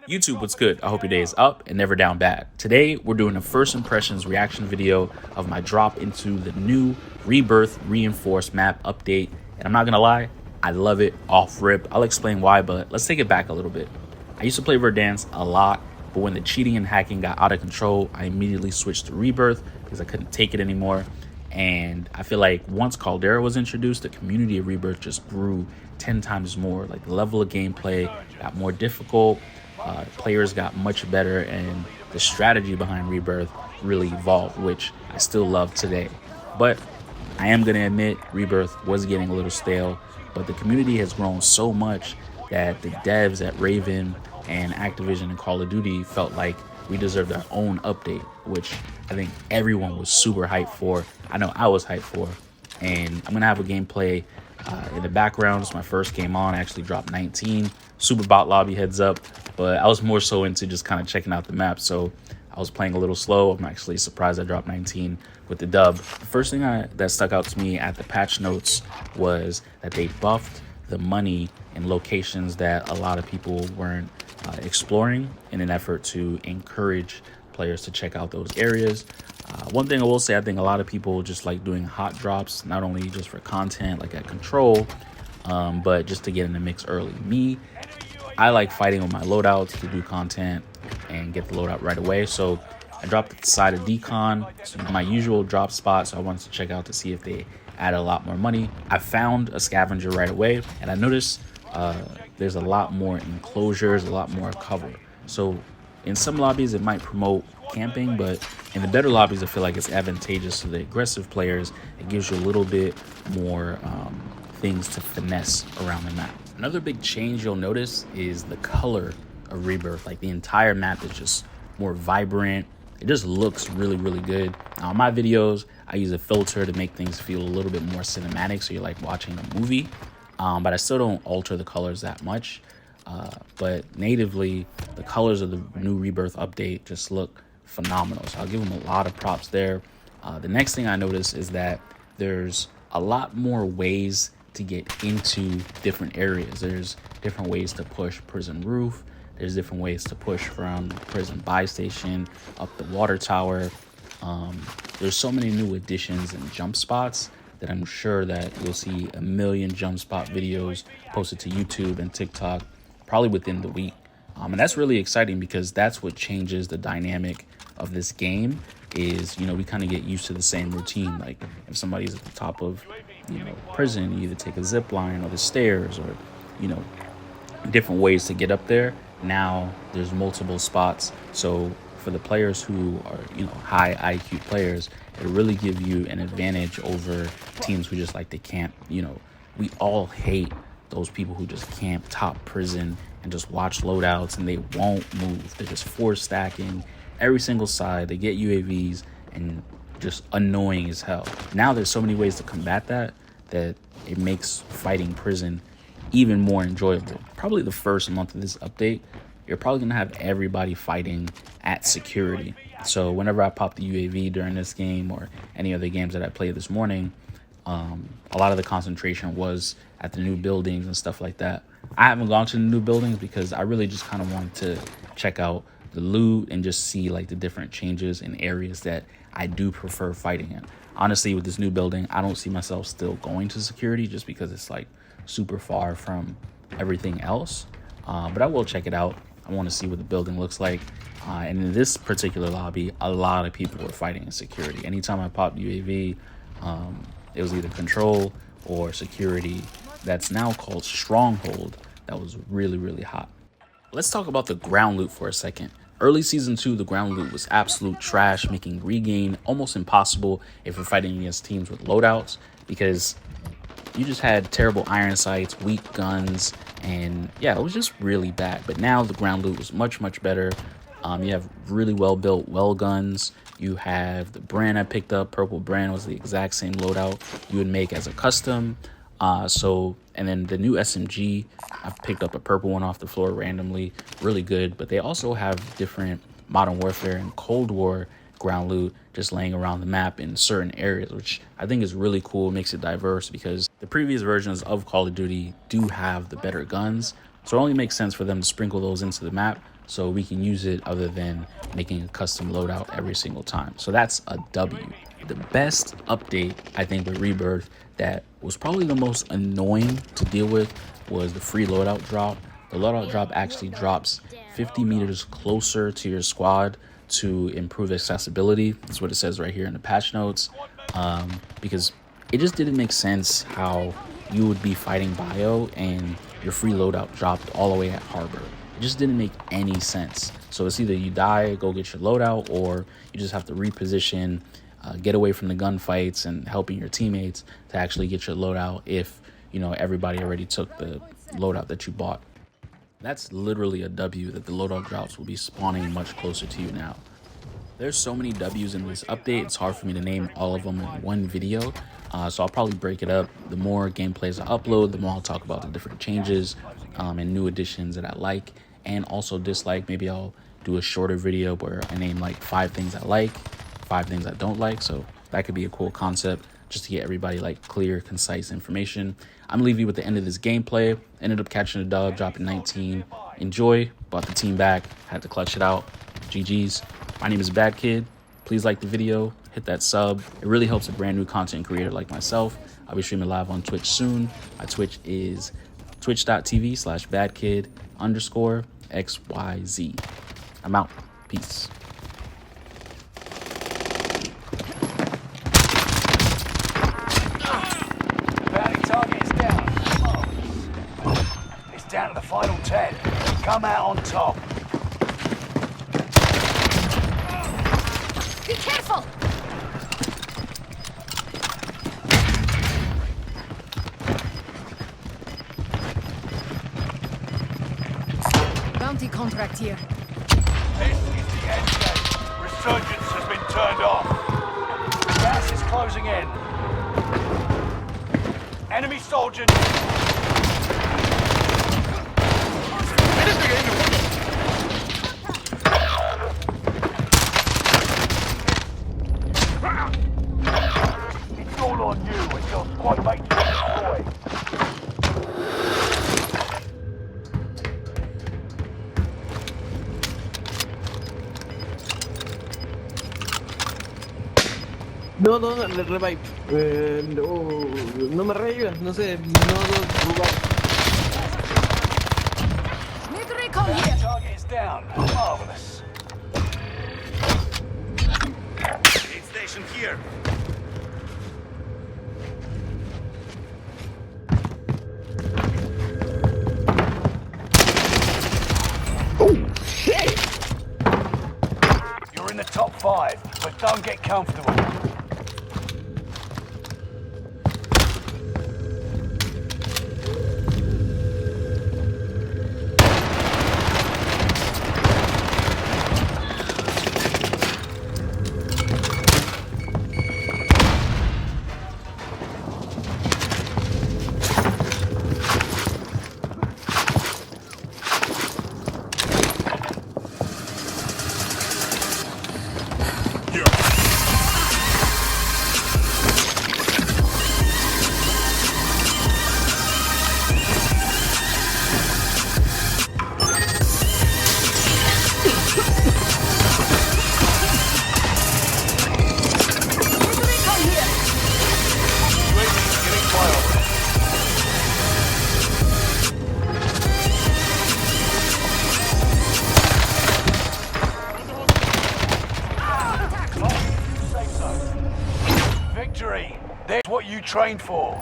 YouTube, what's good? I hope your day is up and never down bad. Today, we're doing a first impressions reaction video of my drop into the new Rebirth Reinforced map update. And I'm not gonna lie, I love it off rip. I'll explain why, but let's take it back a little bit. I used to play Verdansk a lot, but when the cheating and hacking got out of control, I immediately switched to Rebirth because I couldn't take it anymore. And I feel like once Caldera was introduced, the community of Rebirth just grew 10 times more. Like the level of gameplay got more difficult. Players got much better, and the strategy behind Rebirth really evolved, which I still love today. But I am going to admit Rebirth was getting a little stale, but the community has grown so much that the devs at Raven and Activision and Call of Duty felt like we deserved our own update, which I think everyone was super hyped for. I know I was hyped for, and I'm going to have a gameplay in the background. It's my first game on. I actually dropped 19. Super bot lobby, heads up. But I was more so into just kind of checking out the map. So I was playing a little slow. I'm actually surprised I dropped 19 with the dub. The first thing that stuck out to me at the patch notes was that they buffed the money in locations that a lot of people weren't exploring in an effort to encourage players to check out those areas. One thing I will say, I think a lot of people just like doing hot drops, not only just for content like at Control, but just to get in the mix early. I like fighting with my loadouts to do content and get the loadout right away. So I dropped at the side of Decon, so my usual drop spot. So I wanted to check out to see if they add a lot more money. I found a scavenger right away, and I noticed there's a lot more enclosures, a lot more cover. So in some lobbies, it might promote camping, but in the better lobbies, I feel like it's advantageous to the aggressive players. It gives you a little bit more things to finesse around the map. Another big change you'll notice is the color of Rebirth. Like the entire map is just more vibrant. It just looks really, really good. Now in my videos, I use a filter to make things feel a little bit more cinematic, so you're like watching a movie. But I still don't alter the colors that much. But natively, the colors of the new Rebirth update just look phenomenal. So I'll give them a lot of props there. The next thing I noticed is that there's a lot more ways to get into different areas. There's different ways to push prison roof. There's different ways to push from prison buy station up the water tower. There's so many new additions and jump spots that I'm sure that you'll see a million jump spot videos posted to YouTube and TikTok probably within the week. And that's really exciting because that's what changes the dynamic of this game is, you know, we kind of get used to the same routine. Like if somebody's at the top of, prison, you either take a zip line or the stairs or, different ways to get up there. Now there's multiple spots. So for the players who are, high IQ players, it'll really give you an advantage over teams who just like to camp. We all hate those people who just camp top prison and just watch loadouts and they won't move. They're just force stacking every single side. They get UAVs and just annoying as hell. Now there's so many ways to combat that it makes fighting prison even more enjoyable. Probably the first month of this update, you're probably gonna have everybody fighting at security. So whenever I pop the UAV during this game or any other games that I played this morning, a lot of the concentration was at the new buildings and stuff like that. I haven't gone to the new buildings because I really just kind of wanted to check out the loot and just see like the different changes in areas that I do prefer fighting in. Honestly, with this new building, I don't see myself still going to security just because it's like super far from everything else. But I will check it out. I want to see what the building looks like. And in this particular lobby, a lot of people were fighting in security. Anytime I popped UAV, it was either control or security. That's now called Stronghold. That was really, really hot. Let's talk about the ground loot for a second. Early season 2, the ground loot was absolute trash, making regain almost impossible if you're fighting against teams with loadouts, because you just had terrible iron sights, weak guns, and yeah, it was just really bad. But now the ground loot was much, much better. You have really well-built well guns. You have the brand I picked up. Purple brand was the exact same loadout you would make as a custom. And then the new SMG, I picked up a purple one off the floor randomly, really good. But they also have different Modern Warfare and Cold War ground loot just laying around the map in certain areas, which I think is really cool. Makes it diverse because the previous versions of Call of Duty do have the better guns. So it only makes sense for them to sprinkle those into the map so we can use it other than making a custom loadout every single time. So that's a W. The best update, I think, with Rebirth that was probably the most annoying to deal with was the free loadout drop. The loadout drop actually drops 50 meters closer to your squad to improve accessibility. That's what it says right here in the patch notes, because it just didn't make sense how you would be fighting bio and your free loadout dropped all the way at harbor. It just didn't make any sense. So it's either you die, go get your loadout, or you just have to reposition, get away from the gunfights and helping your teammates to actually get your loadout if, you know, everybody already took the loadout that you bought. That's literally a W, that the loadout drops will be spawning much closer to you now. There's so many W's in this update, it's hard for me to name all of them in one video. So I'll probably break it up. The more gameplays I upload, the more I'll talk about the different changes and new additions that I like and also dislike. Maybe I'll do a shorter video where I name like 5 things I like, 5 things I don't like. So that could be a cool concept just to get everybody like clear, concise information. I'm gonna leave you with the end of this gameplay. Ended up catching a dub, dropping 19. Enjoy, bought the team back, had to clutch it out. GG's. My name is Badkid. Please like the video, hit that sub. It really helps a brand new content creator like myself. I'll be streaming live on Twitch soon. My Twitch is twitch.tv/badkid_XYZ. I'm out. Peace. Bounty target is down. It's down to the final 10. Come out on top. Be careful! Bounty contract here. This is the end game. Resurgence has been turned off. Gas is closing in. Enemy soldier. It's all on you and your squad mates are destroyed. No, revive. No me revivas, no sé, no revive. Need recon here. Target is down. Marvelous. Aid station here. Oh, shit! You're in the top 5, but don't get comfortable. Victory! There's what you trained for.